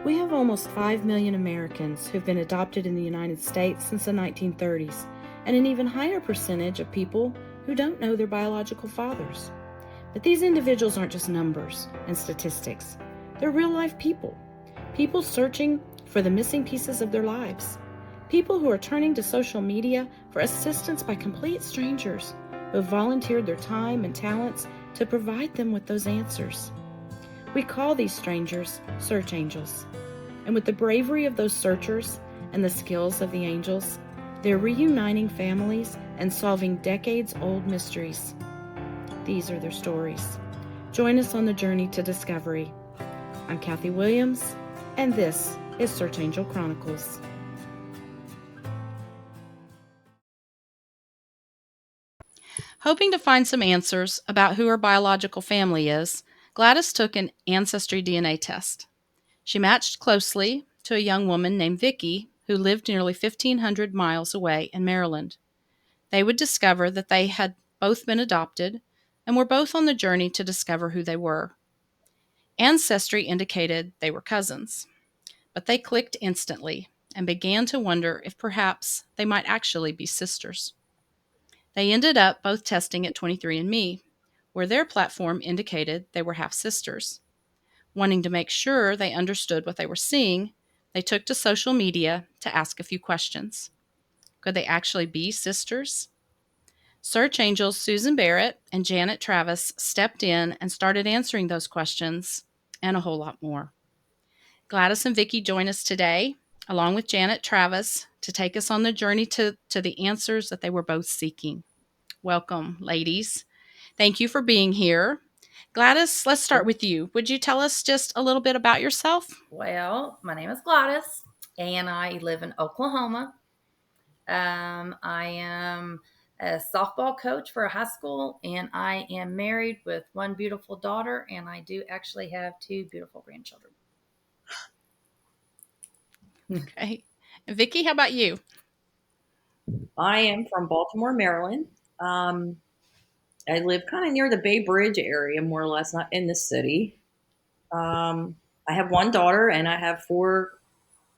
We have almost 5 million Americans who've been adopted in the United States since the 1930s, and an even higher percentage of people who don't know their biological fathers. But these individuals aren't just numbers and statistics. They're real-life people. People searching for the missing pieces of their lives. People who are turning to social media for assistance by complete strangers who have volunteered their time and talents to provide them with those answers. We call these strangers search angels. And with the bravery of those searchers and the skills of the angels, they're reuniting families and solving decades-old mysteries. These are their stories. Join us on the journey to discovery. I'm Kathy Williams, and this is Search Angel Chronicles. Hoping to find some answers about who her biological family is, Gladys took an ancestry DNA test. She matched closely to a young woman named Vicki who lived nearly 1,500 miles away in Maryland. They would discover that they had both been adopted and were both on the journey to discover who they were. Ancestry indicated they were cousins, but they clicked instantly and began to wonder if perhaps they might actually be sisters. They ended up both testing at 23andMe, where their platform indicated they were half-sisters. Wanting to make sure they understood what they were seeing, they took to social media to ask a few questions. Could they actually be sisters? Search angels Susan Barrett and Janet Travis stepped in and started answering those questions and a whole lot more. Gladys and Vicki join us today, along with Janet Travis, to take us on the journey to the answers that they were both seeking. Welcome, ladies. Thank you for being here. Gladys, let's start with you. Would you tell us just a little bit about yourself? Well, my name is Gladys, and I live in Oklahoma. I am a softball coach for a high school, and I am married with one beautiful daughter, and I do actually have two beautiful grandchildren. Okay. And Vicki, how about you? I am from Baltimore, Maryland. I live kind of near the Bay Bridge area, more or less, not in the city. I have one daughter and I have four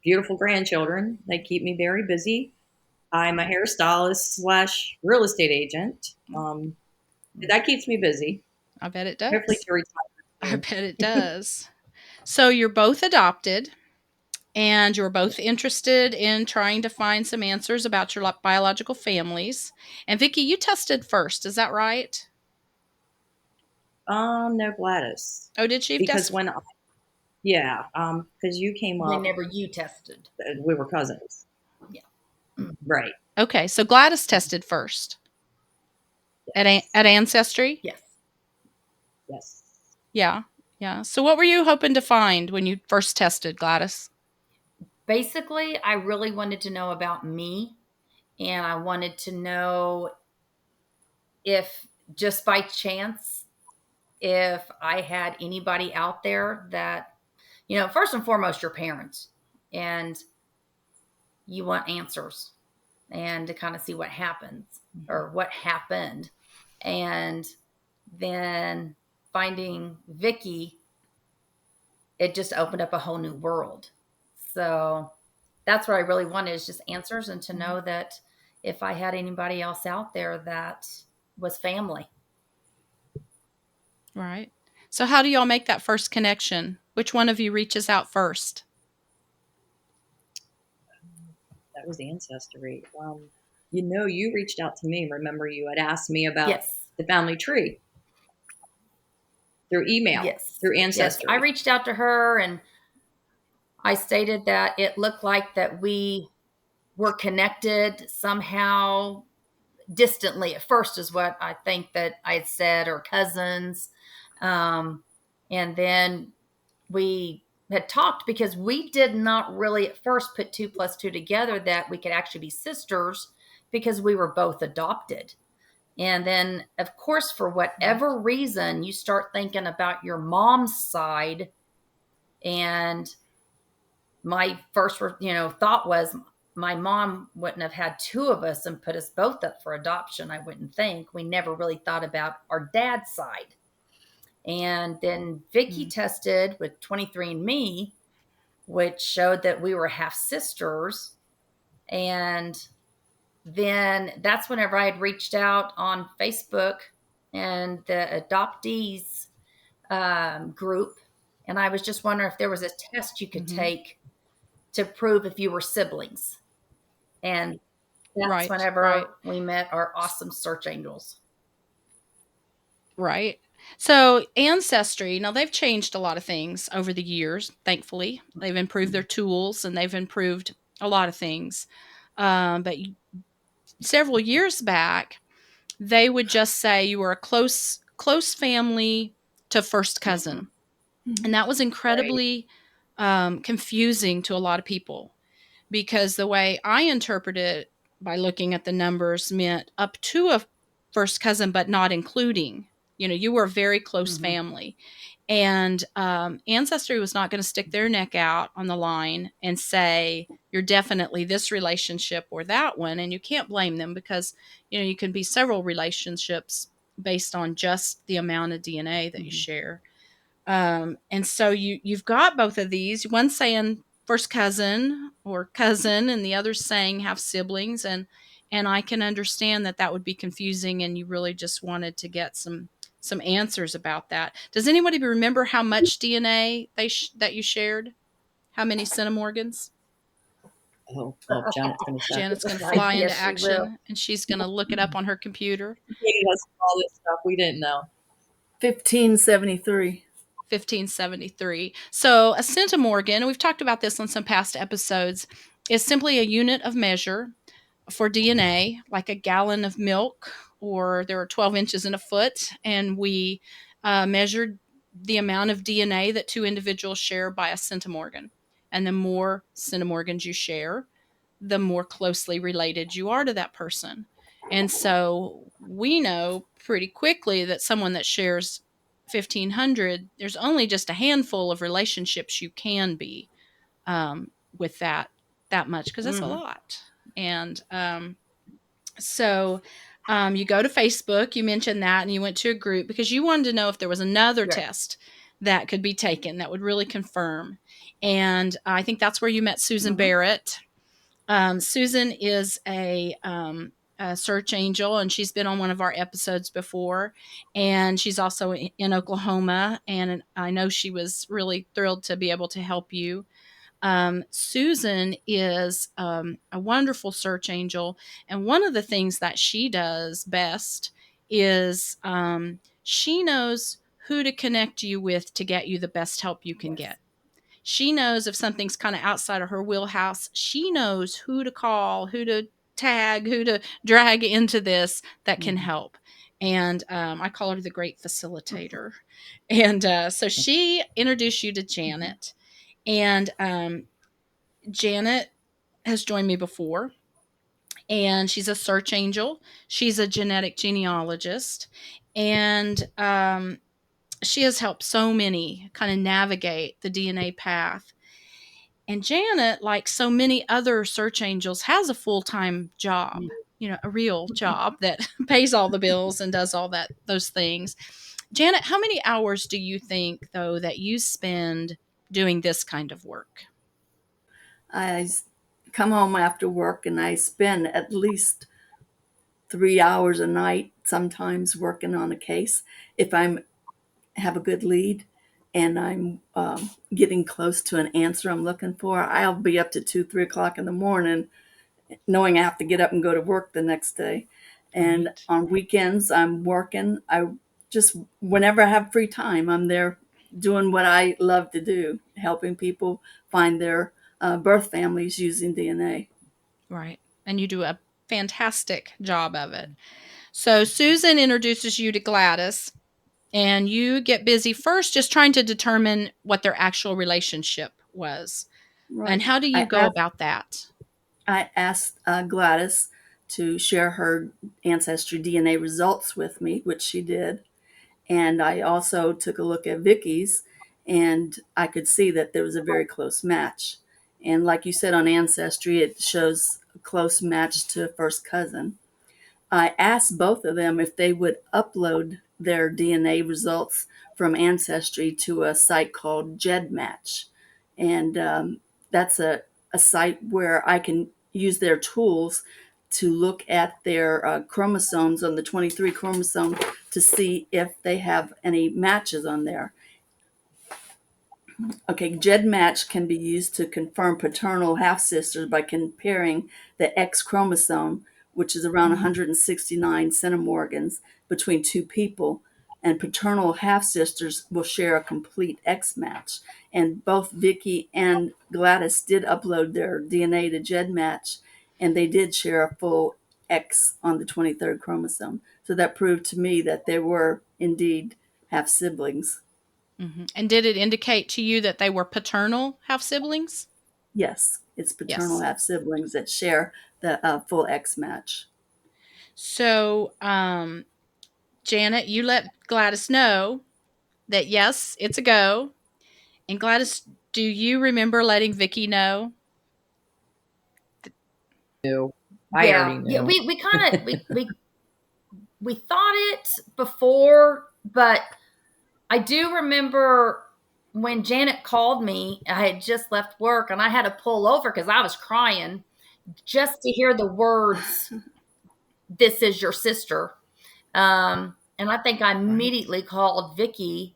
beautiful grandchildren. They keep me very busy. I'm a hairstylist / real estate agent. That keeps me busy. I bet it does. Hopefully to retire I soon. bet it does. So you're both adopted, and you're both interested in trying to find some answers about your biological families. And Vicki, you tested first, is that right? No, Gladys. Oh, did she Because test? because you came up, Whenever you tested. we were cousins. Yeah. Right. Okay, so Gladys tested first Yes. at Ancestry? Yes. Yes. Yeah, yeah. So what were you hoping to find when you first tested, Gladys? Basically, I really wanted to know about me, and I wanted to know if just by chance, if I had anybody out there that, first and foremost, your parents, and you want answers and to kind of see what happens or what happened. And then finding Vicki, it just opened up a whole new world. So that's what I really wanted, is just answers, and to know that if I had anybody else out there that was family. Right. So how do y'all make that first connection? Which one of you reaches out first? That was Ancestry. You reached out to me. Remember, you had asked me about Yes. the family tree through email, Yes. through Ancestry. Yes. I reached out to her and I stated that it looked like that we were connected somehow distantly at first, is what I think that I had said, or cousins. And then we had talked, because we did not really at first put 2 + 2 together, that we could actually be sisters, because we were both adopted. And then, of course, for whatever reason, you start thinking about your mom's side. And my first, thought was, my mom wouldn't have had 2 of us and put us both up for adoption. I wouldn't think. We never really thought about our dad's side. And then Vicki tested with 23andMe, which showed that we were half sisters. And then that's whenever I had reached out on Facebook and the adoptees group. And I was just wondering if there was a test you could Mm-hmm. take to prove if you were siblings. And that's Right, right, whenever we met our awesome search angels. right. So, Ancestry, now they've changed a lot of things over the years, thankfully. They've improved their tools and they've improved a lot of things. But several years back, they would just say you were a close family to first cousin. And that was Right. incredibly confusing to a lot of people because the way I interpret it by looking at the numbers meant up to a first cousin, but not including. You were a very close Mm-hmm. family. And Ancestry was not going to stick their neck out on the line and say, you're definitely this relationship or that one. And you can't blame them because, you can be several relationships based on just the amount of DNA that you Mm-hmm. share. And so you've got both of these. One saying first cousin or cousin, and the other saying half siblings. And I can understand that would be confusing, and you really just wanted to get some answers about that. Does anybody remember how much DNA that you shared? How many centimorgans? Oh, Janet's going to check it. Janet's going to fly into Yes, she will. action, and she's going to look it up on her computer. Katie has all this stuff we didn't know. 1573. 1573. So a centimorgan, and we've talked about this on some past episodes, is simply a unit of measure for DNA, like a gallon of milk, or there are 12 inches in a foot, and we measured the amount of DNA that two individuals share by a centimorgan. And the more centimorgans you share, the more closely related you are to that person. And so we know pretty quickly that someone that shares 1500, there's only just a handful of relationships you can be with that much, because that's a Mm-hmm. lot. And so you go to Facebook, you mentioned that, and you went to a group because you wanted to know if there was another Right. test that could be taken that would really confirm. And I think that's where you met Susan Mm-hmm. Barrett. Susan is a search angel, and she's been on one of our episodes before. And she's also in Oklahoma, and I know she was really thrilled to be able to help you. Susan is a wonderful search angel, and one of the things that she does best is she knows who to connect you with to get you the best help you can Yes. get. She knows if something's kind of outside of her wheelhouse. She knows who to call, who to tag, who to drag into this that can Mm-hmm. help. And I call her the great facilitator. And so she introduced you to Mm-hmm. Janet. And Janet has joined me before, and she's a search angel. She's a genetic genealogist. And she has helped so many kind of navigate the DNA path. And Janet, like so many other search angels, has a full time job, a real job that pays all the bills and does all those things. Janet, how many hours do you think, though, that you spend doing this kind of work? I come home after work and I spend at least 3 hours a night, sometimes working on a case. If I'm have a good lead and I'm getting close to an answer I'm looking for, I'll be up to 2, 3 o'clock in the morning, knowing I have to get up and go to work the next day. And Right. on weekends, I'm working. I just, whenever I have free time, I'm there doing what I love to do, helping people find their birth families using DNA. Right. And you do a fantastic job of it. So Susan introduces you to Gladys, and you get busy first just trying to determine what their actual relationship was. And Right. how do you I go asked, about that? I asked Gladys to share her ancestry DNA results with me, which she did. And I also took a look at Vicky's, and I could see that there was a very close match. And like you said on Ancestry, it shows a close match to first cousin. I asked both of them if they would upload their DNA results from Ancestry to a site called GEDmatch. And that's a site where I can use their tools to look at their chromosomes on the 23 chromosome to see if they have any matches on there. Okay, GEDmatch can be used to confirm paternal half sisters by comparing the X chromosome, which is around 169 centimorgans, between two people, and paternal half sisters will share a complete X match. And both Vicki and Gladys did upload their DNA to GEDmatch, and they did share a full X on the 23rd chromosome. So that proved to me that they were indeed half siblings. And did it indicate to you that they were paternal half siblings? Yes, it's paternal Yes. half siblings that share the full X match. So, Janet, you let Gladys know that yes, it's a go. And Gladys, do you remember letting Vicki know? Knew. I Yeah, already yeah. knew. We kind of we thought it before, but I do remember when Janet called me. I had just left work and I had to pull over because I was crying just to hear the words, "This is your sister." And I think I Right. immediately called Vicky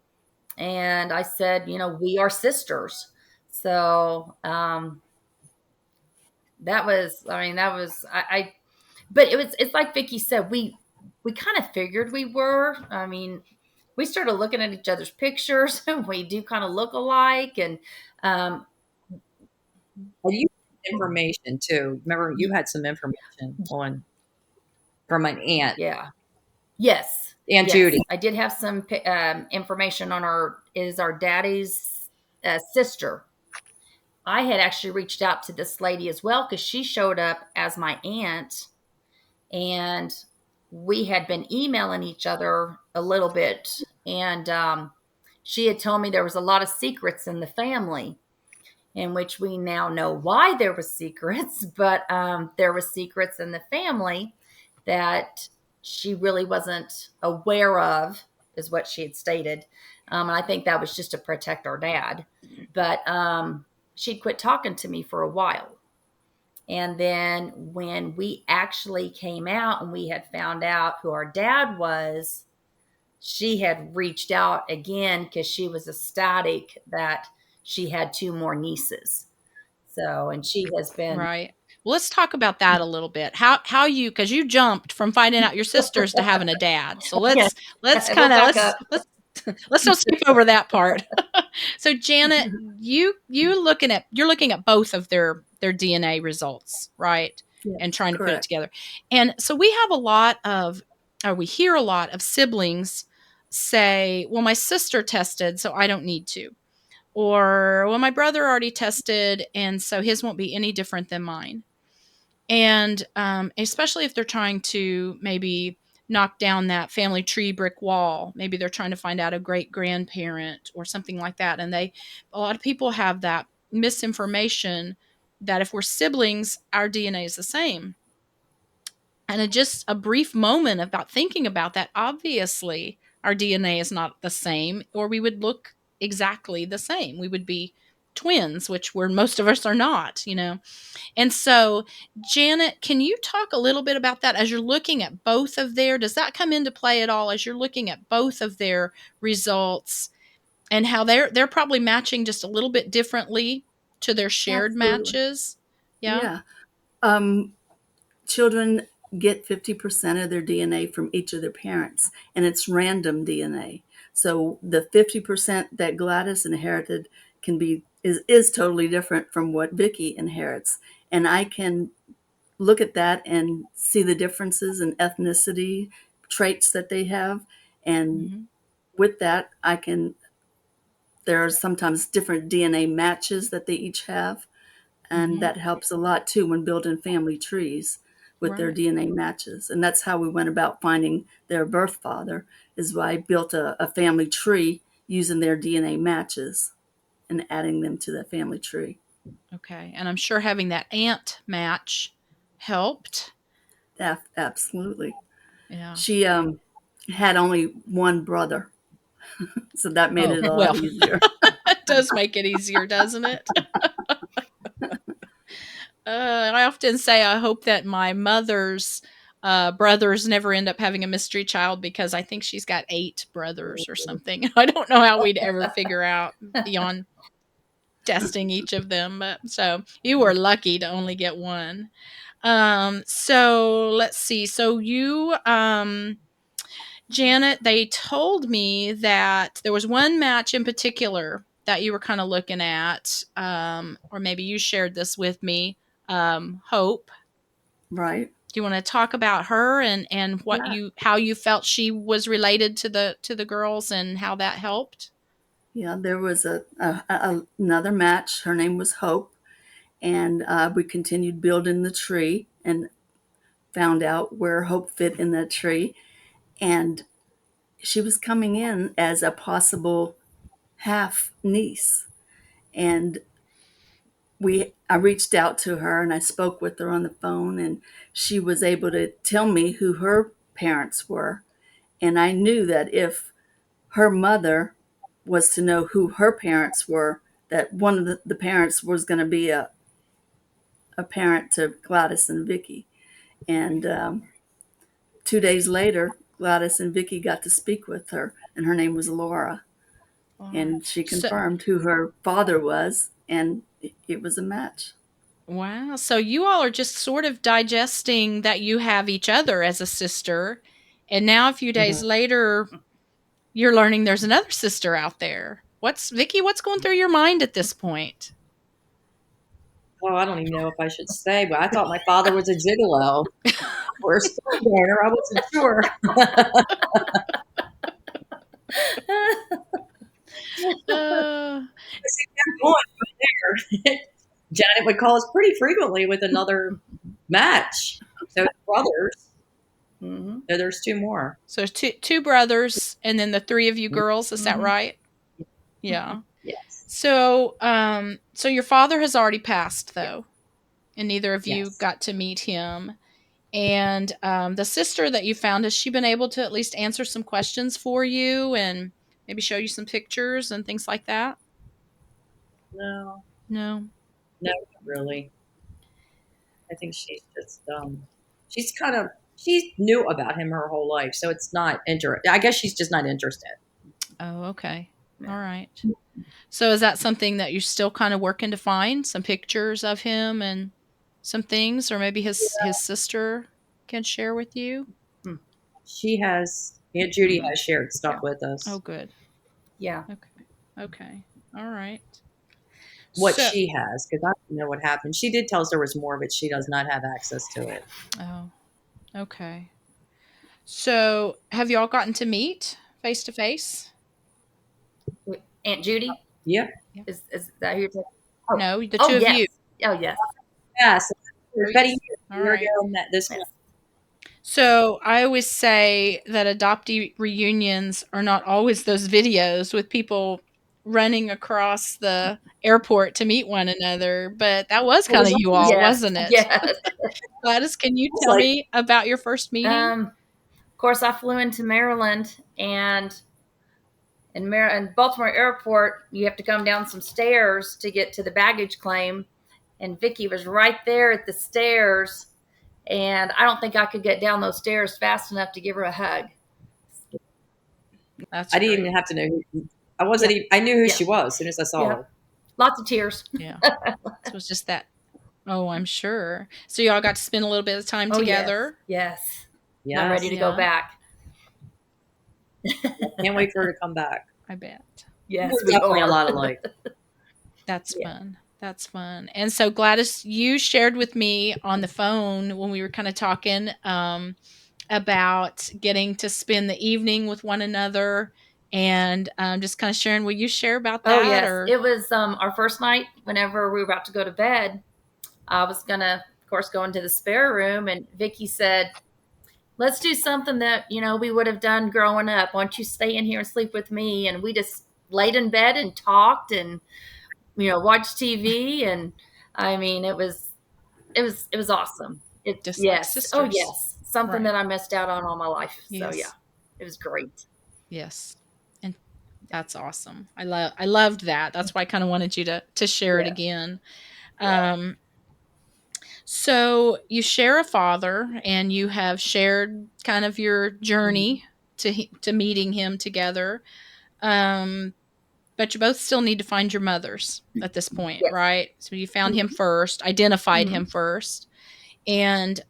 and I said, we are sisters. So that was, I mean, that was, but it's like Vicky said, we kind of figured we were. I mean, we started looking at each other's pictures and we do kind of look alike. And um, Well, you had information too. Remember, you had some information on from an aunt, yeah, yes, Aunt Judy. yes. I did have some information on our daddy's sister. I had actually reached out to this lady as well because she showed up as my aunt, and we had been emailing each other a little bit. And she had told me there was a lot of secrets in the family, in which we now know why there were secrets, but there were secrets in the family that she really wasn't aware of, is what she had stated. And I think that was just to protect our dad. But she'd quit talking to me for a while. And then when we actually came out and we had found out who our dad was, she had reached out again because she was ecstatic that she had two more nieces. So, and she has been, Right. Well, let's talk about that a little bit. How you, because you jumped from finding out your sisters to having a dad. So yeah, let's we'll kind of back up. let's don't skip over that part. So Janet, you're looking at both of their DNA results, right? And Yes, trying to put it correct. together. And so we have a lot of, or we hear a lot of siblings say, "Well, my sister tested, so I don't need to." Or, "Well, my brother already tested, and so his won't be any different than mine." And especially if they're trying to maybe knock down that family tree brick wall, maybe they're trying to find out a great grandparent or something like that. And a lot of people have that misinformation that if we're siblings, our DNA is the same. And just a brief moment about thinking about that, obviously, our DNA is not the same, or we would look exactly the same. We would be twins, which we're most of us are not. And so, Janet, can you talk a little bit about that as you're looking at both of does that come into play at all as you're looking at both of their results and how they're probably matching just a little bit differently to their shared Absolutely. matches? Yeah. Yeah. Um, Children get 50% of their DNA from each of their parents, and it's random DNA. So the 50% that Gladys inherited is totally different from what Vicky inherits. And I can look at that and see the differences in ethnicity traits that they have. And Hmm. with that, there are sometimes different DNA matches that they each have. And Hmm. that helps a lot too when building family trees with their Right. DNA matches. And that's how we went about finding their birth father, is I built a family tree using their DNA matches and adding them to the family tree. Okay. And I'm sure having that aunt match helped. Absolutely. Yeah. She had only one brother, so that made Oh, it a lot well, easier. does make it easier, doesn't it? I often say I hope that my mother's brothers never end up having a mystery child because I think she's got 8 brothers or something. I don't know how we'd ever figure out beyond testing each of them. But so you were lucky to only get one. So let's see. So you, Janet, they told me that there was one match in particular that you were kind of looking at, or maybe you shared this with me. Hope. Right. Do you want to talk about her and what Yeah. how you felt she was related to the girls and how that helped? Yeah. There was another match. Her name was Hope, and we continued building the tree and found out where Hope fit in that tree. And she was coming in as a possible half niece. And I reached out to her and I spoke with her on the phone, and she was able to tell me who her parents were. And I knew that if her mother was to know who her parents were, that one of the parents was going to be a parent to Gladys and Vicki. And 2 days later, Gladys and Vicki got to speak with her, and her name was Laura. And she So, confirmed who her father was, and it was a match. wow. So you all are just sort of digesting that you have each other as a sister. And now a few days later, you're learning there's another sister out there. Vicky, what's going through your mind at this point? Oh, I don't even know if I should say, but I thought my father was a gigolo or a stone burner. I wasn't sure. Uh, Going from there. Janet would call us pretty frequently with another match. So brothers. Mm-hmm. So there's 2 more. so two brothers and then the 3 of you girls, is that Mhm. right? Yeah. Yes. So so your father has already passed though, and neither of you Yes. got to meet him. And the sister that you found, has she been able to at least answer some questions for you and maybe show you some pictures and things like that? No, No. not really. I think she's just she's kind of she knew about him her whole life, so it's not I guess she's just not interested. Oh, okay. Yeah. All right. So is that something that you're still kind of working to find some pictures of him and some things, or maybe his sister can share with you? Aunt Judy Mhm. has shared stuff Yeah. with us. Oh, good. Yeah. Okay. Okay. All right. What So, she has, because I don't know what happened. She did tell us there was more, but she does not have access to it. oh, okay. So, have y'all gotten to meet face to face? Aunt Judy, Yep. Yeah. is that who you're talking? Oh, No, the oh two of yes. you. Oh yes. Yes. Oh, About a yes. All year ago, right. met this Yes. one. So I always say that adoptee reunions are not always those videos with people running across the airport to meet one another, but that was It kind was of you all, almost Yes. wasn't it? Yes. Gladys, can you tell like me about your first meeting? Of course, I flew into Maryland, and in Baltimore Airport, you have to come down some stairs to get to the baggage claim. And Vicky was right there at the stairs, and I don't think I could get down those stairs fast enough to give her a hug. That's I didn't great. even have to know I wasn't Yeah. even I knew who Yeah. she was as soon as I saw Yeah. her. Lots of tears. Yeah. So it's just that. Oh, I'm sure. So y'all got to spend a little bit of time Oh yes. together. Yes. And I'm Yes. ready to go Yeah, back. Can't wait for her to come back. I bet. Yes, We're we definitely a are. lot alike. That's Yeah. fun. That's fun. And so Gladys, you shared with me on the phone when we were kind of talking about getting to spend the evening with one another and just kind of sharing. Will you share about Oh that yes. or? It was our first night whenever we were about to go to bed. I was gonna, of course, go into the spare room, and Vicky said, let's do something that, we would have done growing up. Why don't you stay in here and sleep with me? And we just laid in bed and talked and, watched TV. And I mean, it was awesome. Just like Yes. Oh sisters. yes. Something Right. that I missed out on all my life. So yeah, Yes. it was great. Yes. And That's awesome. I loved that. That's why I kind of wanted you to share it Yes. again. Yeah. Um, so you share a father, and you have shared kind of your Mhm. journey to meeting him together. Um, but you both still need to find your mothers at this point, Yes. right? So you found him Mhm. first, identified Mhm. him first, and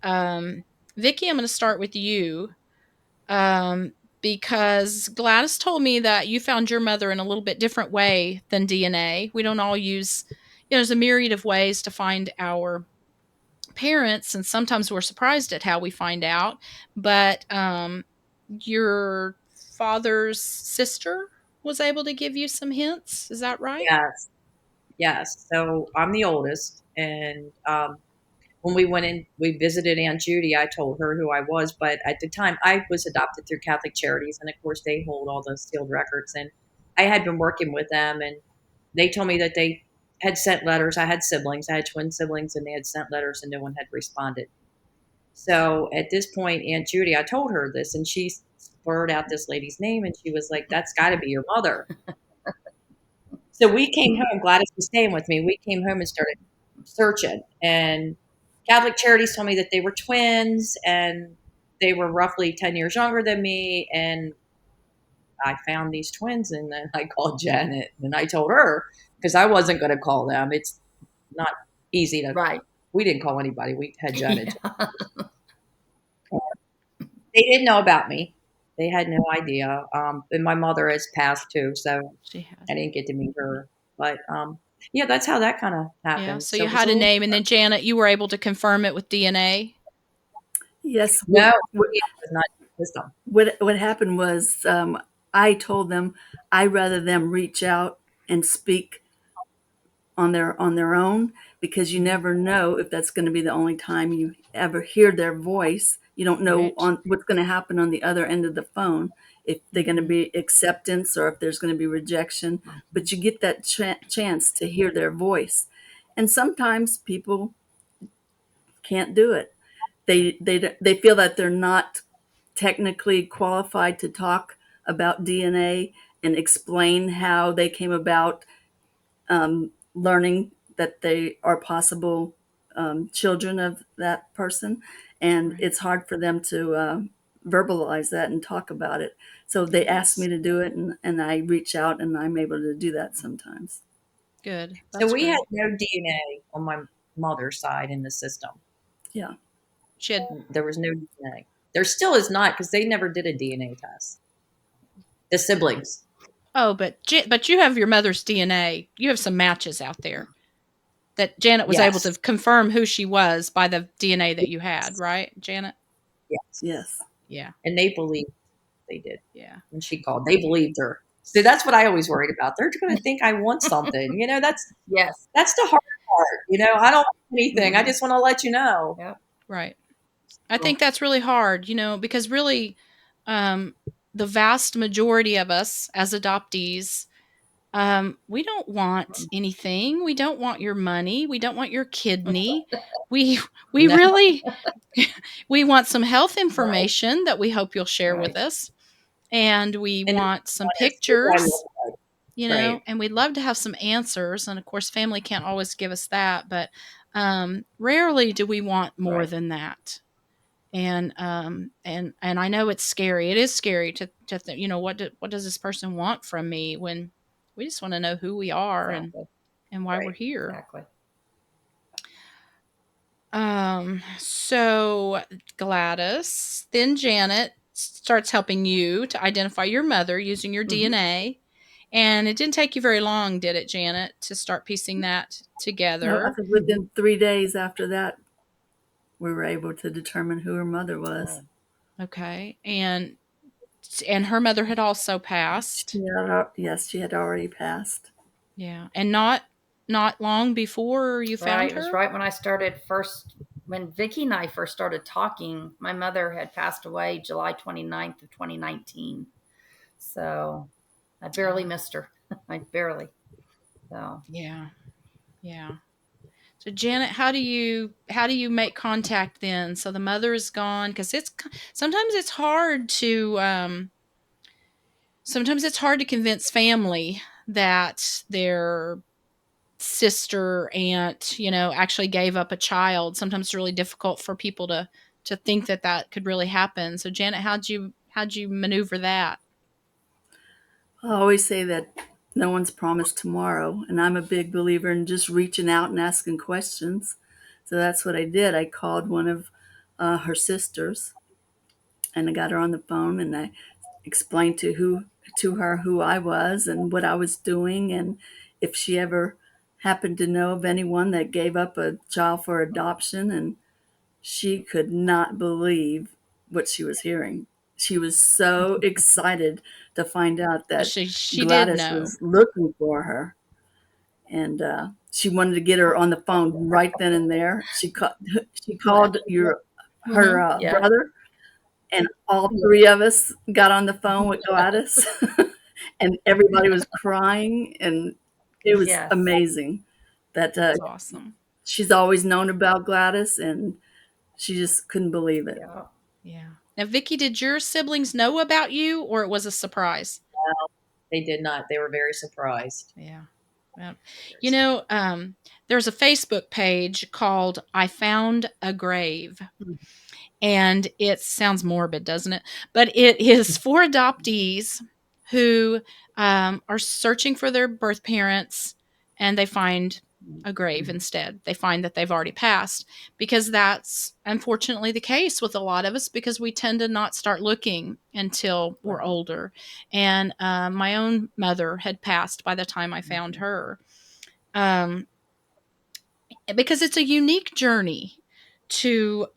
Vicki, I'm going to start with you. Um, because Gladys told me that you found your mother in a little bit different way than DNA. We don't all use, there's a myriad of ways to find our parents, and sometimes we're surprised at how we find out. But your father's sister was able to give you some hints. Is that right? Yes, yes. So I'm the oldest, and when we went in, we visited Aunt Judy. I told her who I was, but at the time, I was adopted through Catholic Charities, and of course, they hold all those sealed records. And I had been working with them, and they told me that they had sent letters. I had siblings, I had twin siblings, and they had sent letters, and no one had responded. So at this point, Aunt Judy, I told her this, and she spurred out this lady's name, and she was like, "That's got to be your mother." So we came home. Gladys was staying with me. We came home and started searching. And Catholic Charities told me that they were twins and they were roughly 10 years younger than me. And I found these twins and then I called Janet and I told her because I wasn't going to call them. It's not easy to, Right. we didn't call anybody. We had Janet. Yeah. They didn't know about me. They had no idea. And my mother has passed too. So She had. I didn't get to meet her. But yeah, that's how that kind of Yeah. happened. So So you it was had a a little name, and then Janet, you were able to confirm it with DNA. Yes, no, it was not in the system. what happened was I told them I'd rather them reach out and speak on their own because you Mhm. never know if that's going to be the only time you ever hear their voice. You don't know Right. on what's going to happen on the other end of the phone, if they're going to Hmm. be acceptance or if there's going to be rejection. But you get that chance to hear their voice, and sometimes people can't do it. They feel that they're not technically qualified to talk about DNA and explain how they came about learning that they are possible children of that person, and Right. it's hard for them to verbalize that and talk about it. So they ask me Yes. to do it, and I reach out, and I'm able to do that sometimes. Good. So That's we had good. no DNA on my mother's side in the system. Yeah. She had. There was no DNA. There still is not because they never did a DNA test. The siblings. Oh, but you have your mother's DNA. You have some matches out there that Janet was able to Yes. confirm who she was by the DNA that you had, Yes. right, Janet? Yes. Yes. Yeah. And they believed they did Yeah. when she called. They believed her. See, that's what I always worried about. They're going to think I want something. Yes. That's the hard part. I don't want anything. I Hmm. just want to let you know. Yep. Right. I So, think that's really hard, because really, um, the vast majority of us as adoptees, we don't want anything. We don't want your money. We don't want your kidney. We we no, really we want some health Right. information that we hope you'll share with Right. us, and we and want some want to see what I pictures, look like. Right. and we'd love to have some answers. And of course, family can't always give us that, but rarely do we want more Right. than that. And I know it's scary. It is scary to think, what does this person want from me, when we just want to know who we are, and Exactly. why we're Right. here. Exactly. So Gladys, then Janet starts helping you to identify your mother using your Hmm. DNA. And it didn't take you very long, did it, Janet, to start piecing that I together? think within 3 days after that, we were able to determine who her mother was. Oh. Okay. And her mother had also passed. Yes, she had already passed. Yeah. And not long before you Right. found It was her? right when I started first, when Vicki and I first started talking. My mother had passed away July 29th of 2019. So I barely Oh, missed her. I barely. So yeah. Yeah. So Janet, how do you make contact then? So the mother is gone, because sometimes it's hard to sometimes it's hard to convince family that their sister, aunt, actually gave up a child. Sometimes it's really difficult for people to think that that could really happen. So Janet, how'd you maneuver that? I always say that no one's promised tomorrow, and I'm a big believer in just reaching out and asking questions. So that's what I did. I called one of her sisters, and I got her on the phone, and I explained to her who I was and what I was doing, and if she ever happened to know of anyone that gave up a child for adoption. And she could not believe what she was hearing. She was so excited to find out Well, that she did Gladys know. was looking for her, and she wanted to get her on the phone right then and there. She Glad. called your her Mm-hmm. Yeah. brother, and all three of us got on the phone with Gladys, and everybody was crying, and it was Yes. amazing that That's awesome. she's always known about Gladys, and she just couldn't believe it. Yeah. Yeah. Now, Vicky, did your siblings know about you, or it was a surprise? They did not. They were very surprised. Yeah. Well, Very you surprised. know, there's a Facebook page called "I Found a Grave," and it sounds morbid, doesn't it? But it is for adoptees who are searching for their birth parents, and they find a grave instead. They find that they've already passed, because that's unfortunately the case with a lot of us, because we tend to not start looking until we're Right. older. And my own mother had passed by the time I found Mhm. her. Um, because it's a unique journey to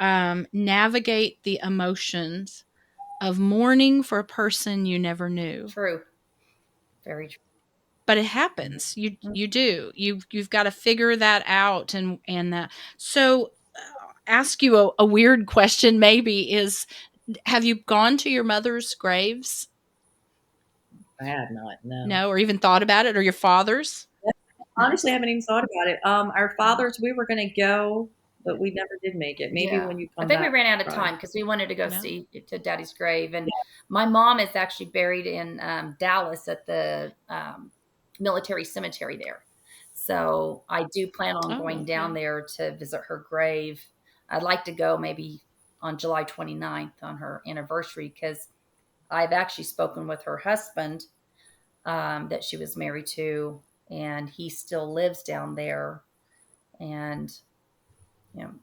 navigate the emotions of mourning for a person you never knew. True. Very true. But it happens. You do. You've got to figure that out, and that. So, ask you a weird question. Maybe is, have you gone to your mother's graves? I have not. No. No, or even thought about it, or your father's? No. Honestly, I haven't even thought about it. Our fathers, we were going to go, but we never did make it. Maybe Yeah. when you I come think we back, ran out of try. time because we wanted to go No. see to Daddy's grave, and my mom is actually buried in Dallas at the military cemetery there. So I do plan on Oh, going down okay. there to visit her grave. I'd like to go maybe on July 29th on her anniversary, because I've actually spoken with her husband that she was married to, and he still lives down there. And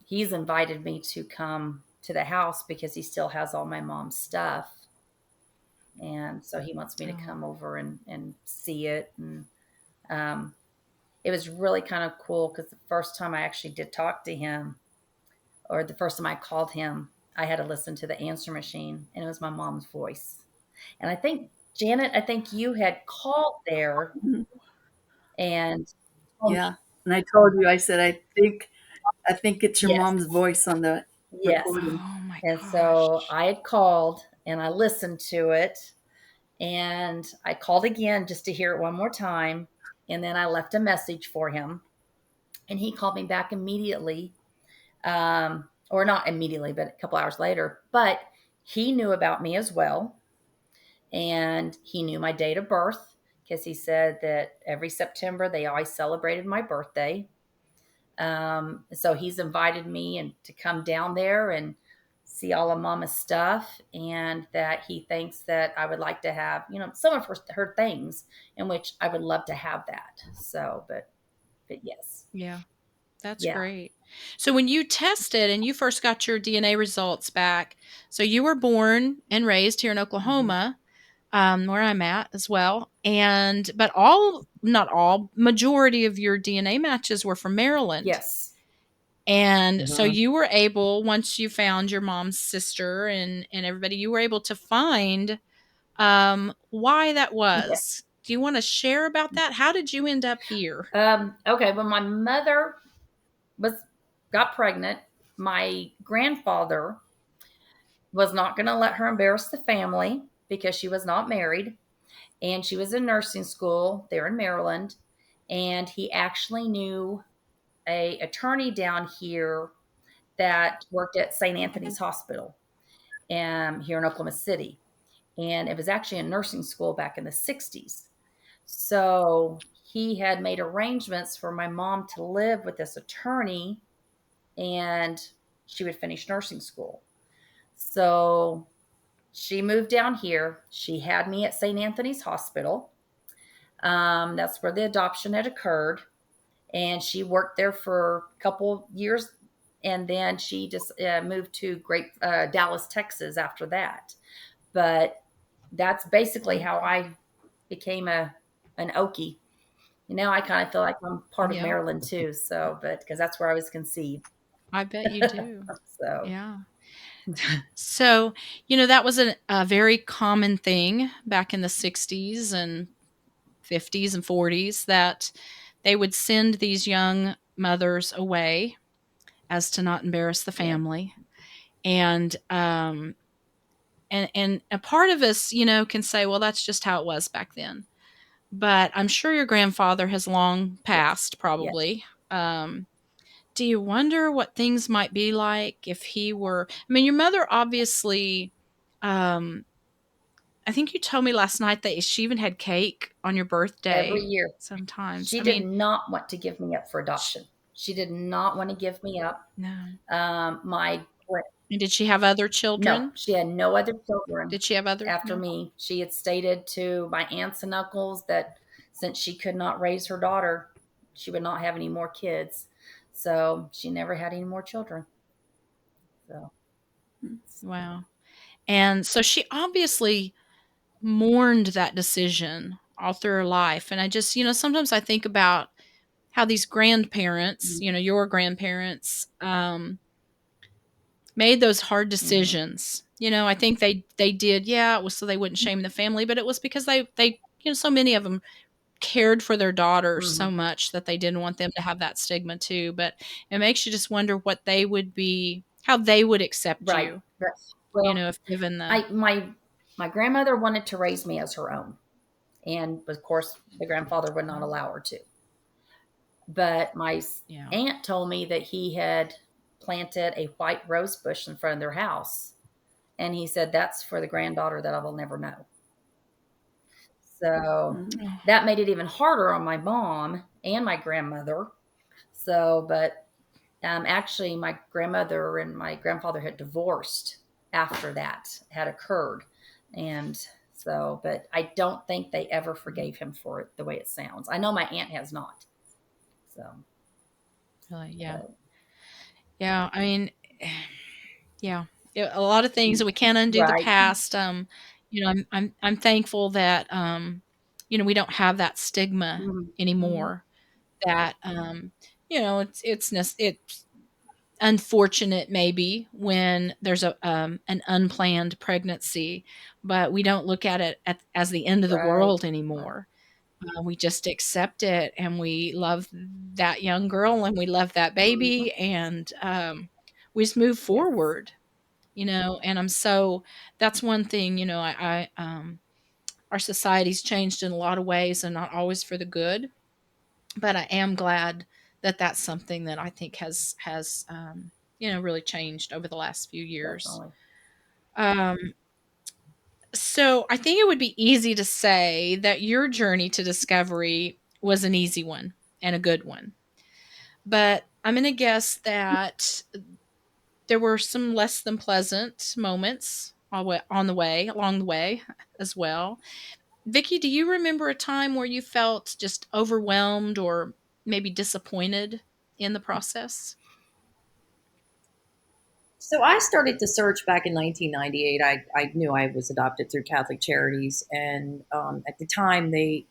he's invited me to come to the house because he still has all my mom's stuff. And so he wants me to Oh, come over and see it. And um, it was really kind of cool because the first time I actually did talk to him, or the first time I called him, I had to listen to the answer machine, and it was my mom's voice. And I think, Janet, I think you had called there Mhm. and told me, Yeah. And I told you, I said, I think it's your yes, mom's voice on the yes. recording. oh my And so gosh. I had called and I listened to it, and I called again just to hear it one more time. And then I left a message for him, and he called me back immediately. Or not immediately, but a couple hours later. But he knew about me as well. And he knew my date of birth because he said that every September they always celebrated my birthday. So he's invited me and to come down there and see all of Mama's stuff, and that he thinks that I would like to have, some of her things, in which I would love to have that. So, but yes, Yeah. That's yeah, great. So when you tested and you first got your DNA results back, so you were born and raised here in hmm, Oklahoma, where I'm at as well, and but not all, majority of your DNA matches were from Maryland. yes, And so Hmm. you were able, once you found your mom's sister and everybody, you were able to find why that yeah. was. Do you want to share about that? How did you end up here? Okay, when my mother was got pregnant, my grandfather was not going to let her embarrass the family because she was not married, and she was in nursing school there in Maryland. And he actually knew a attorney down here that worked at St. Anthony's Hospital here in Oklahoma City. and it was actually a nursing school back in the 60s. So he had made arrangements for my mom to live with this attorney, and she would finish nursing school. So she moved down here. She had me at St. Anthony's Hospital. That's where the adoption had occurred. And she worked there for a couple years. And then she just moved to Dallas, Texas after that. But that's basically how I became an Okie. Now I kind of feel like I'm part of Yeah, Maryland too. So, but because that's where I was conceived. I bet you do. So, Yeah. So, that was a very common thing back in the 60s and 50s and 40s that they would send these young mothers away as to not embarrass the yeah. family. And a part of us, can say, well, that's just how it was back then. But I'm sure your grandfather has long Yes. passed, Yes. probably. Do you wonder what things might be like if he were? I mean, your mother obviously. Um, I think you told me last night that she even had cake on your Every birthday. year. Sometimes, She I did mean, not want to give me up for adoption. She did not want to give me up. no. My And did she have other No, children? she had no other children Did she have other? after No. me. She had stated to my aunts and uncles that since she could not raise her daughter, she would not have any more kids. So she never had any more children. So Wow. And so she obviously mourned that decision all through her life. And I just, sometimes I think about how these grandparents, your grandparents, made those hard mm-hmm. decisions. I think they did. Yeah, it was so they wouldn't shame the family, but it was because they so many of them cared for their daughters Mm-hmm. so much that they didn't want them to have that stigma too. But it makes you just wonder what they would be, how they would accept Right. you. Right. Well, If given the I my grandmother wanted to raise me as her own, and of course the grandfather would not allow her to. But my yeah. aunt told me that he had planted a white rose bush in front of their house, and he said that's for the granddaughter that I will never know. So Oh, that made it even harder on my mom and my grandmother. So, but actually, my grandmother and my grandfather had divorced after that had occurred. And so, but I don't think they ever forgave him for it the way it sounds. I know my aunt has not. So, really? Yeah. but, Yeah. I mean, yeah. A lot of things that we can't undo the right. past. I'm thankful that we don't have that stigma Mm-hmm. anymore. That it's unfortunate maybe when there's an unplanned pregnancy, but we don't look at it as the end of the Right. world Right. anymore. We just accept it, and we love that young girl, and we love that Mm-hmm. baby, and we just move Yes. forward. And that's one thing. Our society's changed in a lot of ways, and not always for the good. But I am glad that that's something that I think has really changed over the last few years. Definitely. Um, so I think it would be easy to say that your journey to discovery was an easy one and a good one. But I'm going to guess that there were some less than pleasant moments along the way as well. Vicky, do you remember a time where you felt just overwhelmed or maybe disappointed in the process? So I started to search back in 1998. I knew I was adopted through Catholic Charities, and at the time they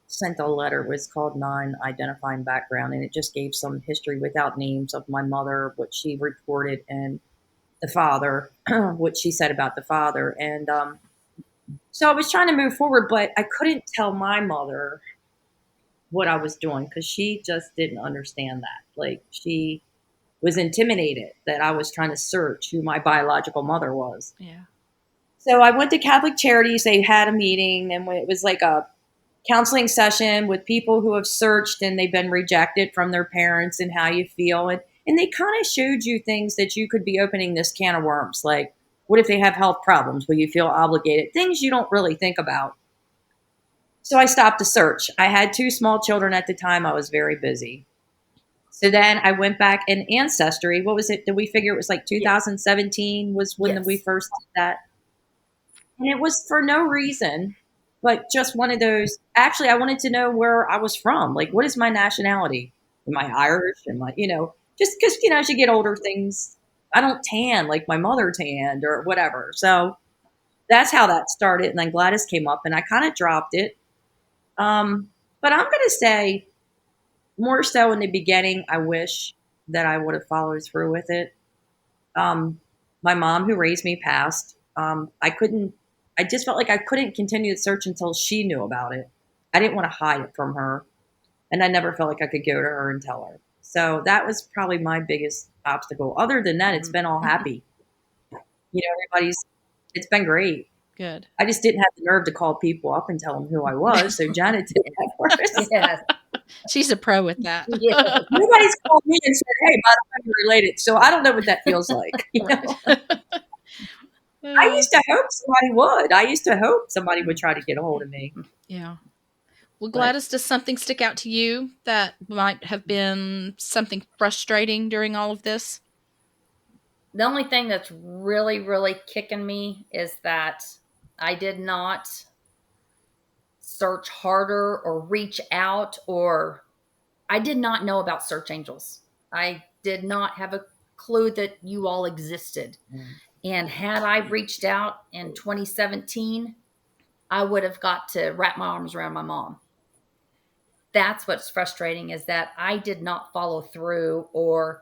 sent a letter. It was called non-identifying background, and it just gave some history without names of my mother, what she reported, and the father, what she said about the father. And so I was trying to move forward, but I couldn't tell my mother what I was doing because she just didn't understand that. Like she was intimidated that I was trying to search who my biological mother was. Yeah. So I went to Catholic Charities. They had a meeting, and it was like a counseling session with people who have searched and they've been rejected from their parents and how you feel. And they kind of showed you things that you could be opening this can of worms. Like, What if they have health problems? Will you feel obligated? Things you don't really think about. So I stopped the search. I had two small children at the time. I was very busy. So then I went back in Ancestry. What was it? Did we figure it was like Yeah. 2017 was when we Yes. first did that? And it was for no reason, but just one of those. Actually, I wanted to know where I was from. Like, what is my nationality? Am I Irish? Am I, just because, as you get older, things, I don't tan like my mother tanned or whatever. So that's how that started. And then Gladys came up and I kind of dropped it. But I'm going to say more so in the beginning, I wish that I would have followed through with it. Um, my mom, who raised me, passed. I just felt like I couldn't continue the search until she knew about it. I didn't want to hide it from her. And I never felt like I could go to her and tell her. So that was probably my biggest obstacle. Other than that, it's been all happy. It's been great. Good. I just didn't have the nerve to call people up and tell them who I was. So Janet did that first. Yes. She's a pro with that. Yes. Nobody's called me and said, "Hey, by the way, you're related." So I don't know what that feels like. I used to hope somebody would. I used to hope somebody would try to get a hold of me. Yeah. Well, Gladys, does something stick out to you that might have been something frustrating during all of this? The only thing that's really, really kicking me is that I did not search harder or reach out, or I did not know about search angels. I did not have a clue that you all existed. And had I reached out in 2017, I would have got to wrap my arms around my mom. That's what's frustrating, is that I did not follow through, or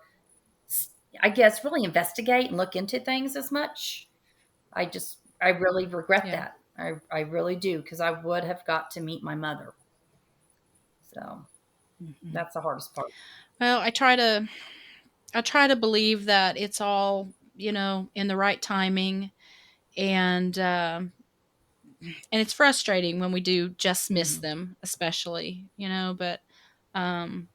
I guess really investigate and look into things as much. I really regret that. I really do, because I would have got to meet my mother. So that's the hardest part. Well, I try to believe that it's all, in the right timing, and it's frustrating when we do just miss them, especially, but um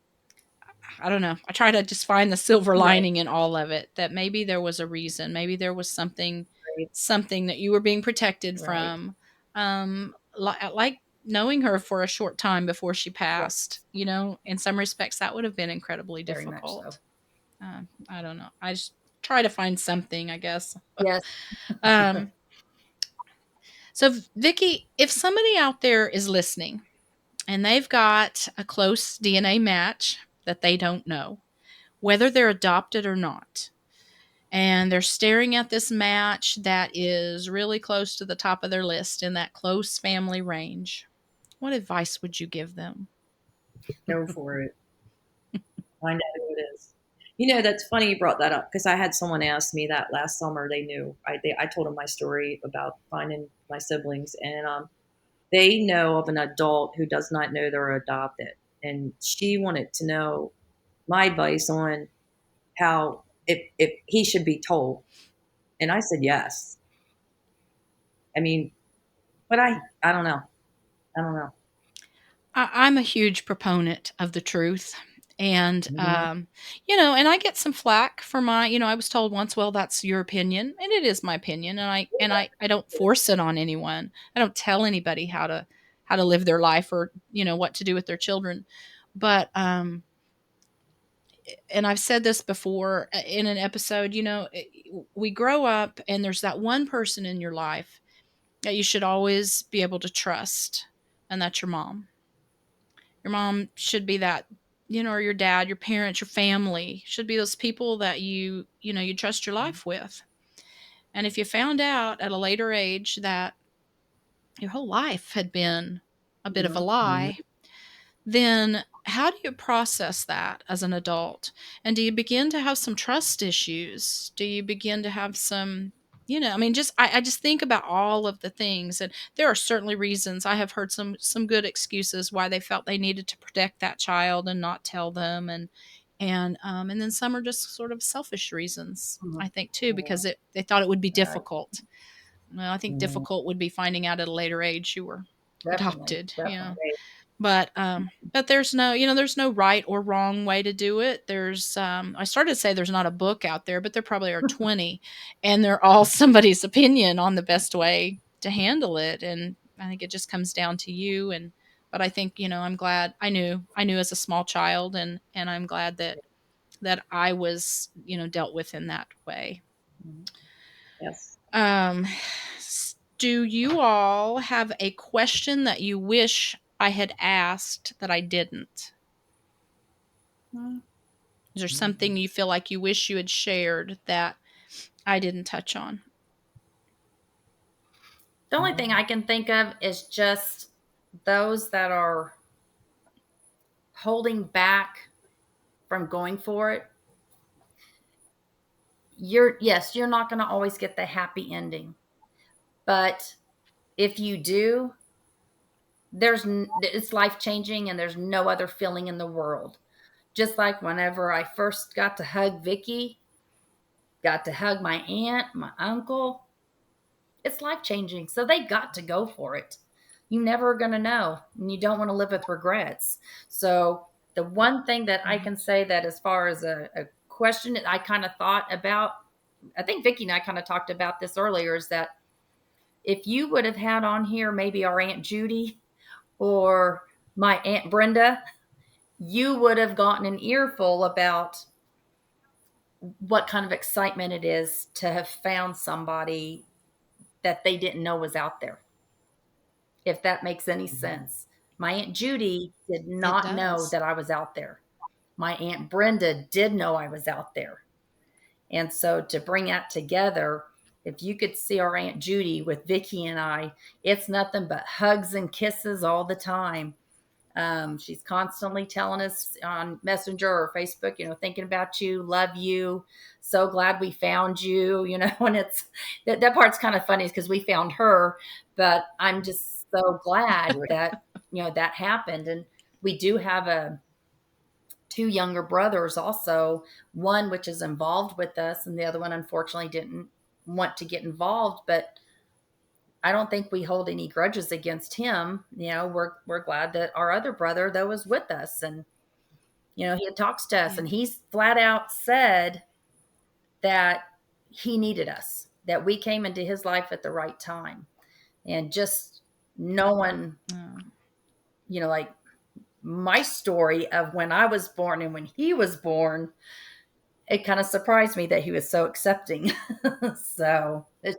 I don't know. I try to just find the silver Right. lining in all of it, that maybe there was a reason. Maybe there was something that you were being protected Right. from. Like knowing her for a short time before she passed, in some respects that would have been incredibly Very much so. difficult. I don't know. I just try to find something, I guess. Yes. Um, so, Vicki, if somebody out there is listening and they've got a close DNA match that they don't know, whether they're adopted or not, and they're staring at this match that is really close to the top of their list in that close family range, what advice would you give them? Go for it. Find out who it is. That's funny you brought that up, because I had someone ask me that last summer. They knew. I told them my story about finding my siblings, and they know of an adult who does not know they're adopted. And she wanted to know my advice on how, if he should be told. And I said yes. I mean, but I don't know. I don't know. I'm a huge proponent of the truth. And, Mhm. and I get some flack for my, I was told once, well, that's your opinion. And it is my opinion. And I don't force it on anyone. I don't tell anybody how to live their life, or, what to do with their children. But, and I've said this before in an episode, we grow up and there's that one person in your life that you should always be able to trust. And that's your mom. Your mom should be that, or your dad, your parents, your family should be those people that you trust your life with. And if you found out at a later age that your whole life had been a bit of a lie, then how do you process that as an adult? And do you begin to have some trust issues? Do you begin to have some, I just think about all of the things, and there are certainly reasons. I have heard some good excuses why they felt they needed to protect that child and not tell them, and then some are just sort of selfish reasons, I think, too, because they thought it would be difficult. Well, I think Mhm. difficult would be finding out at a later age you were Definitely. adopted. Yeah. Definitely. But there's no, there's no right or wrong way to do it. I started to say there's not a book out there, but there probably are 20, and they're all somebody's opinion on the best way to handle it. And I think it just comes down to you. But I think, I'm glad I knew as a small child, and I'm glad that I was, dealt with in that way. Yes. Um, do you all have a question that you wish I had asked that I didn't? Is there something you feel like you wish you had shared that I didn't touch on? The only thing I can think of is just those that are holding back from going for it. You're not going to always get the happy ending. But if you do, it's life-changing, and there's no other feeling in the world. Just like whenever I first got to hug Vicki, got to hug my aunt, my uncle, it's life-changing. So they got to go for it. You never are going to know, and you don't want to live with regrets. So the one thing that I can say that as far as a question that I kind of thought about, I think Vicki and I kind of talked about this earlier, is that if you would have had on here maybe our Aunt Judy or my Aunt Brenda, you would have gotten an earful about what kind of excitement it is to have found somebody that they didn't know was out there. If that makes any sense. My Aunt Judy did not know that I was out there. My Aunt Brenda did know I was out there. And so to bring that together, if you could see our Aunt Judy with Vicki and I, it's nothing but hugs and kisses all the time. She's constantly telling us on Messenger or Facebook, thinking about you, love you, so glad we found you, and it's that part's kind of funny because we found her, but I'm just so glad that, that happened. And we do have two younger brothers also, one which is involved with us, and the other one unfortunately didn't want to get involved, but I don't think we hold any grudges against him. We're glad that our other brother, though, was with us, and he talks to us, and he's flat out said that he needed us, that we came into his life at the right time. And just knowing, like my story of when I was born and when he was born, it kind of surprised me that he was so accepting. So it's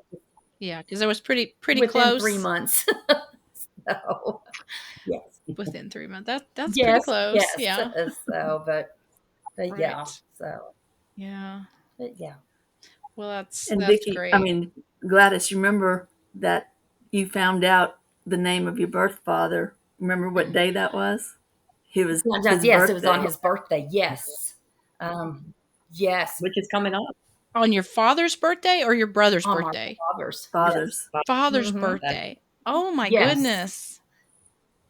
because it was pretty within close. 3 months. So yes, within 3 months. That's pretty close. Yes. Yeah. So, but Right. yeah. So yeah. but yeah. Well, that's Vicki, great. Gladys, you remember that you found out the name of your birth father? Remember what day that was? It was it was on his birthday. Yes. Yes. Which is coming up. On your father's birthday or your brother's on birthday? My father's. Yes. Father's birthday. Oh my goodness.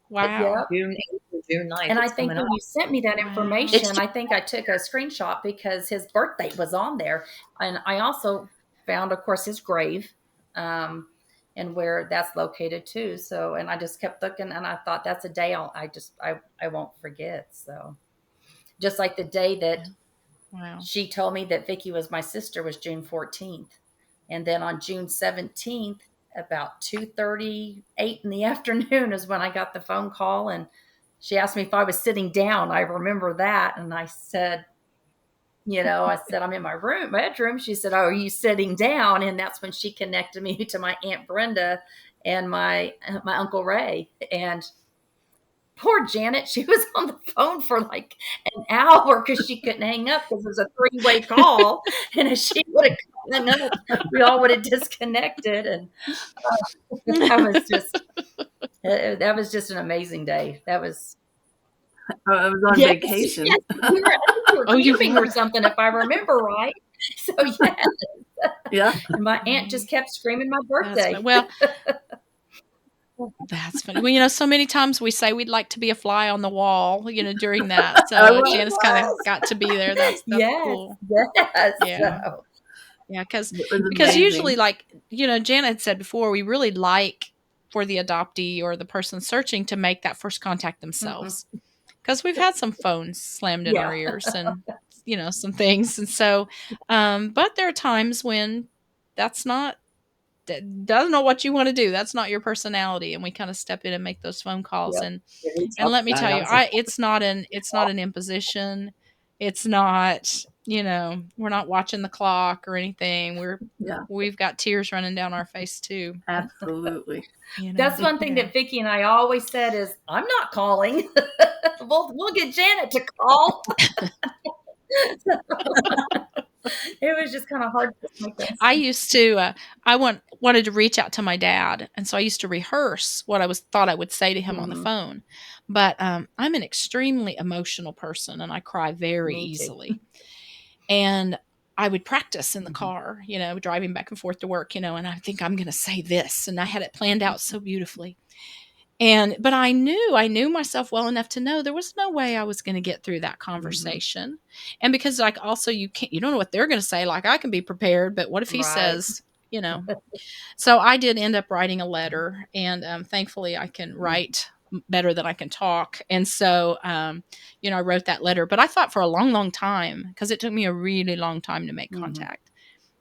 Wow. June 8th or June 9th. And I think when you sent me that information, I think I took a screenshot because his birthday was on there. And I also found, of course, his grave, and where that's located too. So, and I just kept looking, and I thought that's a day I won't forget. So just like the day that she told me that Vicki was my sister was June 14th. And then on June 17th, about 2:38 in the afternoon is when I got the phone call, and she asked me if I was sitting down. I remember that. And I said, I'm in my bedroom. She said, "Oh, are you sitting down?" And that's when she connected me to my Aunt Brenda and my Uncle Ray. And poor Janet, she was on the phone for like an hour because she couldn't hang up because it was a 3-way call. And if she would have hung up, we all would have disconnected. And that was just an amazing day. That was. I was on vacation. Yes. We were camping or something, if I remember right. So yes. Yeah. And my aunt just kept screaming my birthday. That's funny. Well, so many times we say we'd like to be a fly on the wall, during that. So Janice kind of got to be there. That's cool. Yes. Yeah. Yeah. Because usually, like, Janet had said before, we really like for the adoptee or the person searching to make that first contact themselves. Mhm. Because we've had some phones slammed in our Yeah. ears and, some things. And so, but there are times when that's not, that's not what you want to do. That's not your personality. And we kind of step in and make those phone calls. Yep. Yeah, we And talked let me about it. tell I you, was like, it's not an imposition. It's not, we're not watching the clock or anything. Yeah, We've got tears running down our face too, absolutely. That's one thing Yeah. that Vicki and I always said is, I'm not calling. We'll get Janet to call. It was just kind of hard to make us. I used to wanted to reach out to my dad, and so I used to rehearse what thought I would say to him on the Mhm. phone. But I'm an extremely emotional person, and I cry very Me too. easily. And I would practice in the Mhm. car, driving back and forth to work, and I think I'm going to say this, and I had it planned out so beautifully. But I knew myself well enough to know there was no way I was going to get through that Mhm. conversation. And because like also you don't know what they're going to say. Like I can be prepared, but what if he Right. says, you know? So I did end up writing a letter, and thankfully I can write better than I can talk. And so I wrote that letter. But I thought for a long, long time, because it took me a really long time to make Mhm. contact,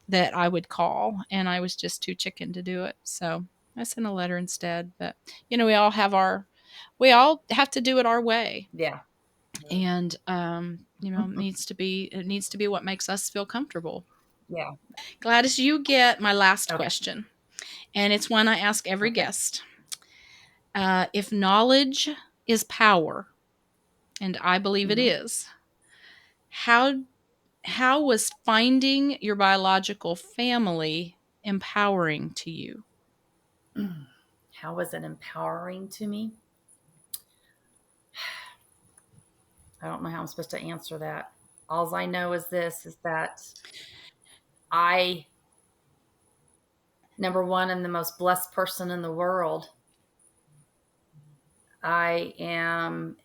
that I would call, and I was just too chicken to do it. So I sent a letter instead. But we all have to do it our way, Yeah. and it needs to be what makes us feel comfortable. Yeah. Gladys, you get my last Okay. question, and it's one I ask every Okay. guest. If knowledge is power, and I believe it Mhm. is, how was finding your biological family empowering to you? How was it empowering to me? I don't know how I'm supposed to answer that. All I know is this is that I, number one, am the most blessed person in the world. I am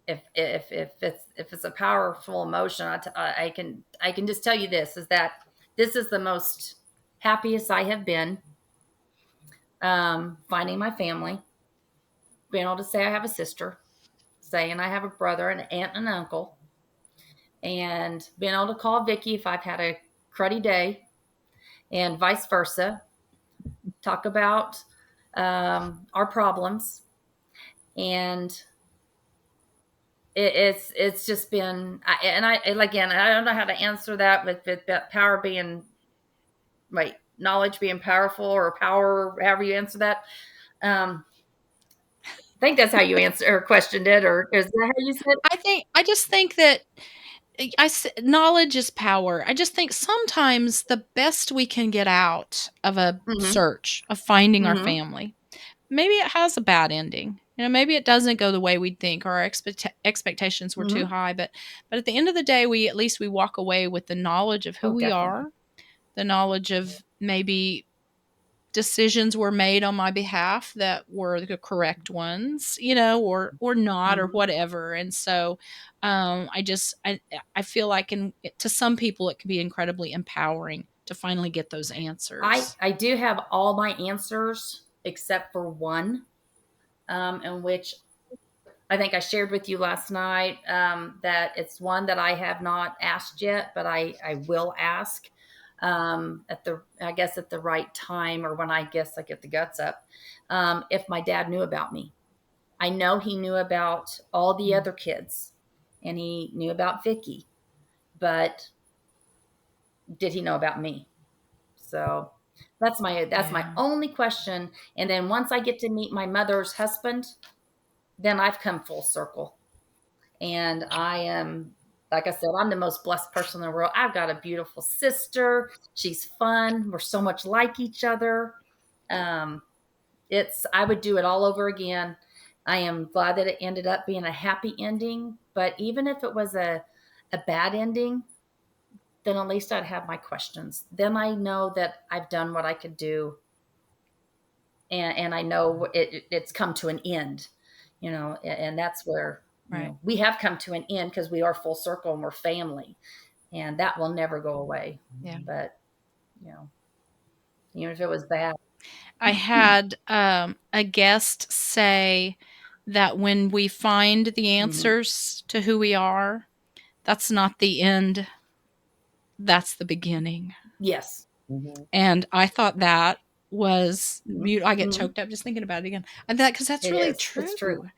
if it's a powerful emotion, I can just tell you this is that this is the most happiest I have been, finding my family, being able to say I have a sister, saying I have a brother, an aunt, and an uncle, and being able to call Vicki if I've had a cruddy day, and vice versa. Talk about our problems, and it's just been. Again, I don't know how to answer that with power being right, knowledge being powerful, or power, however you answer that. I think that's how you answer or questioned it, or is that how you said? I just think that knowledge is power. I just think sometimes the best we can get out of a Mm-hmm. search of finding our Mm-hmm. family, maybe it has a bad ending. Maybe it doesn't go the way we'd think, or our expectations were too Mm-hmm. high. But at the end of the day, we walk away with the knowledge of who Oh, we definitely. are, the knowledge of maybe decisions were made on my behalf that were the correct ones, or not, or Mm-hmm. whatever. And so I feel like to some people it can be incredibly empowering to finally get those I answers. I do have all my answers except for one, in which I think I shared with you last night, that it's one that I have not asked yet, but I will ask, I guess at the right time, or when I guess I get the guts up, if my dad knew about me. I know he knew about all the other kids, and he knew about Vicky, but did he know about me? So that's my Yeah. only question. And then once I get to meet my mother's husband, then I've come full circle. And I am, like I said, I'm the most blessed person in the world. I've got a beautiful sister. She's fun. We're so much like each other. Um, I would do it all over again. I am glad that it ended up being a happy ending. But even if it was a bad ending, then at least I'd have my questions. Then I know that I've done what I could do, and I know it's come to an end, and that's where, Right. we have come to an end because we are full circle and we're family, and that will never go away. Yeah. But, you know, even if it was bad. I had a guest say that when we find the answers to who we are, that's not the end, that's the beginning. Yes. Mm-hmm. And I thought that was beautiful. I get Mm-hmm. choked up just thinking about it again. And that because that's It really is. It's true true.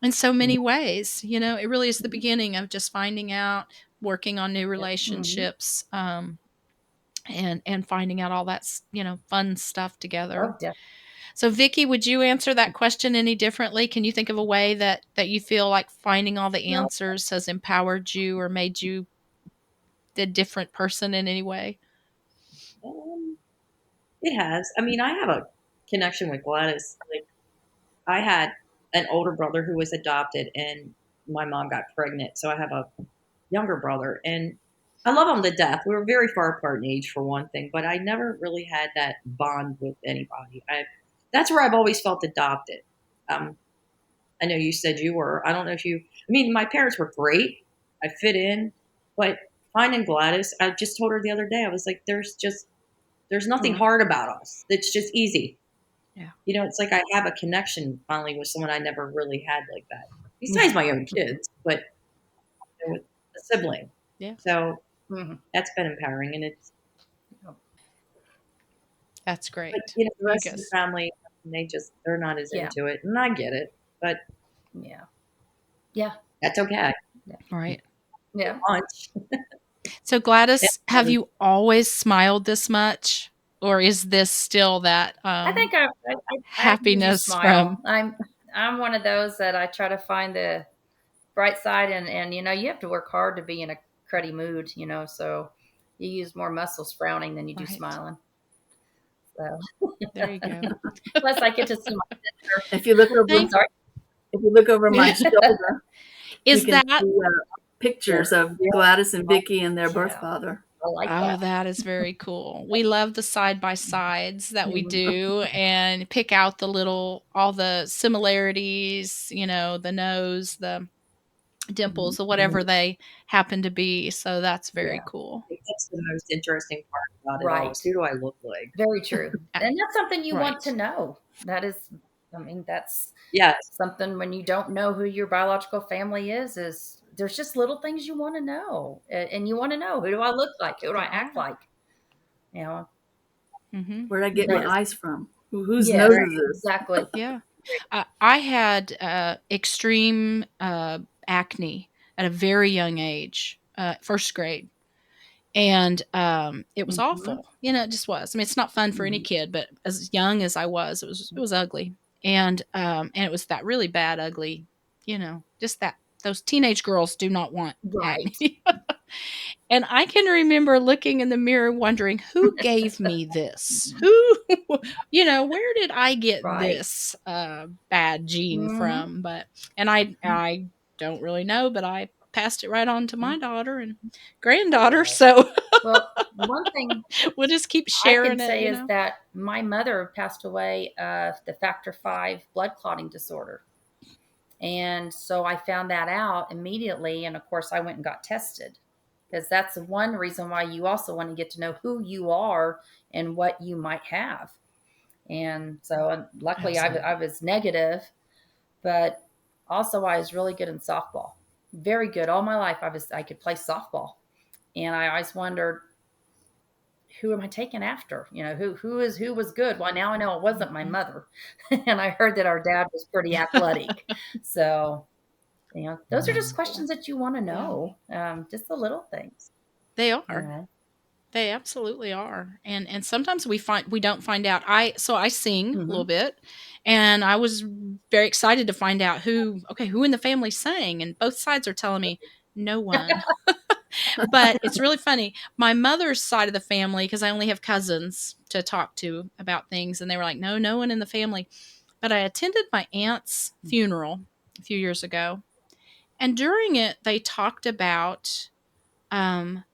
in so many ways. It really is the beginning of just finding out, working on new relationships, and finding out all that fun stuff together. Oh, definitely. So, Vicki, would you answer that question any differently? Can you think of a way that you feel like finding all the Well, answers has empowered you or made you a different person in any way? Um, it has. I mean, I have a connection with Gladys. Like, I had an older brother who was adopted, and my mom got pregnant. So I have a younger brother, and I love him to death. We were very far apart in age, for one thing, but I never really had that bond with anybody. That's where I've always felt adopted. Um, I know you said you were. I don't know if you. I mean, my parents were great. I fit in, but finding Gladys, I just told her the other day. I was like, there's nothing mhm. hard about us. It's just easy. Yeah. It's like I have a connection finally with someone I never really had like that. Besides my own kids, but with a sibling. Yeah. So Mhm. that's been empowering, and it's. That's But great. the You rest of the guys. family, they're not as Yeah. into it, and I get it, but Yeah. Yeah. that's okay. Right. Yeah. Lunch. So, Gladys, have you always smiled this much? Or is this still that I think I usually happiness from? smile. I'm one of those that I try to find the bright side, and you have to work hard to be in a cruddy mood, so you use more muscles frowning than you do Right. smiling. So There you go. plus I get to see my sister. If you look over, I'm Thank sorry. if you look over my shoulder, you Is can that see pictures of Yeah. Gladys and Vicki and their birth Yeah. father. I like Oh, that. that is very cool. We love the side by sides that we Mhm. do and pick out all the similarities, the nose, the dimples, or whatever they happen to be. So that's very Yeah. cool. I think that's the most interesting part about it all Right. is who do I look like? Very true. And that's something you want to Right. know. That's Yes. something when you don't know who your biological family is there's just little things you want to know. And you want to know, who do I look like? Who do I There act are. like? You know, Mm-hmm. Where'd I get my yes. eyes from? Whose Yes, nose is this? exactly. Yeah. I had extreme acne at a very young age, first grade. And it was Mhm. awful. It just was. I mean, it's not fun for any Mhm. kid, but as young as I was, it was ugly. And it was that really bad, ugly, just that those teenage girls do not want Right. acne. And I can remember looking in the mirror wondering, who gave me this? Mhm. Who, where did I get Right. this bad gene Mhm. from? And I don't really know, but I passed it right on to my daughter and granddaughter. Right. So Well, one thing we'll just keep I can sharing say is it. that my mother passed away of the factor 5 blood clotting disorder. And so I found that out immediately. And of course, I went and got tested because that's one reason why you also want to get to know who you are and what you might have. And so, luckily, I Absolutely. was negative, but also I was really good in softball. Very good. All my life, I could play softball. And I always wondered, who am I taking after? Who was good? Well, now I know it wasn't my Mhm. mother. And I heard that our dad was pretty athletic. So, those are just That's cool. questions that you want to Yeah, know. Just the little things, they you are. know. They absolutely are. And sometimes we don't find out. I sing a little Hmm. bit, and I was very excited to find out who in the family sang, and both sides are telling me no one. But it's really funny. My mother's side of the family, because I only have cousins to talk to about things, and they were like, no one in the family. But I attended my aunt's funeral a few years ago, and during it, they talked about um,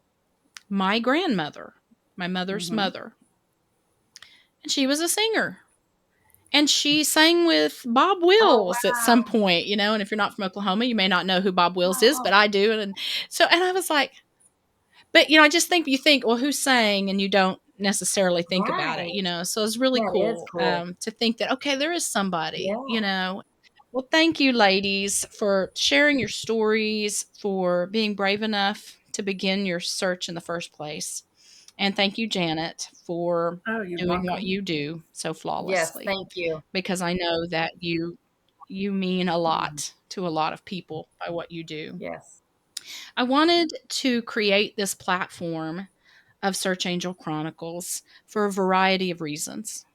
my grandmother, my mother's Hmm. mother, and she was a singer. And she sang with Bob Oh, Wills at some wow. point, and if you're not from Oklahoma, you may not know who Bob Wills is, but Oh, I do. And I was like, but I just think you think, well, who sang? And you don't necessarily think about it, Right. So it's really That is cool cool. to think that, okay, there is somebody, Yeah. Well, thank you, ladies, for sharing your stories, for being brave enough to begin your search in the first place. And thank you, Janet, for Oh, you're doing what welcome. you do so Yes. flawlessly, Thank you. because I know that you mean a Mm. lot to a lot of people by what you do. Yes. I wanted to create this platform of Search Angel Chronicles for a variety of reasons.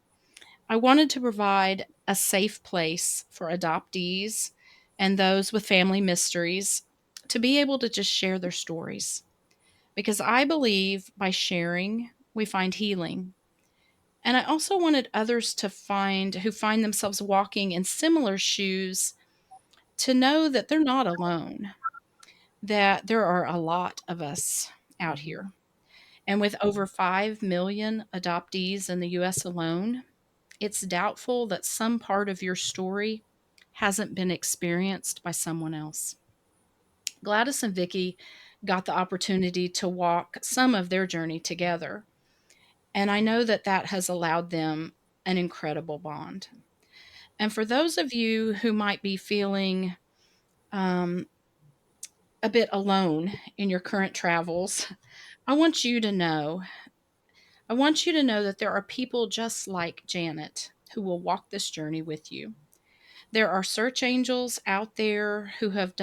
I wanted to provide a safe place for adoptees and those with family mysteries to be able to just share their stories. Because I believe by sharing, we find healing. And I also wanted others who find themselves walking in similar shoes to know that they're not alone, that there are a lot of us out here. And with over 5 million adoptees in the US alone, it's doubtful that some part of your story hasn't been experienced by someone else. Gladys and Vicki got the opportunity to walk some of their journey together, and I know that that has allowed them an incredible bond. And for those of you who might be feeling um, a bit alone in your current travels, I want you to know I want you to know that there are people just like Janet who will walk this journey with you. There are search angels out there who have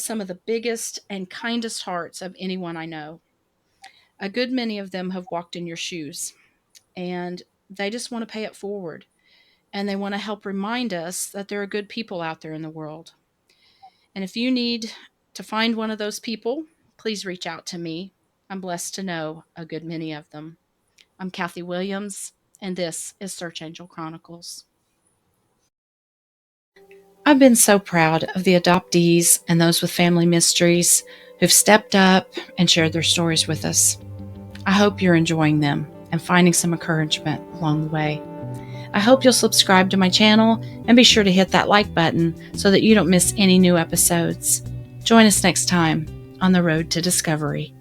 some of the biggest and kindest hearts of anyone I know. A good many of them have walked in your shoes, and they just want to pay it forward. And they want to help remind us that there are good people out there in the world. And if you need to find one of those people, please reach out to me. I'm blessed to know a good many of them. I'm Kathy Williams, and this is Search Angel Chronicles. I've been so proud of the adoptees and those with family mysteries who've stepped up and shared their stories with us. I hope you're enjoying them and finding some encouragement along the way. I hope you'll subscribe to my channel and be sure to hit that like button so that you don't miss any new episodes. Join us next time on the road to discovery.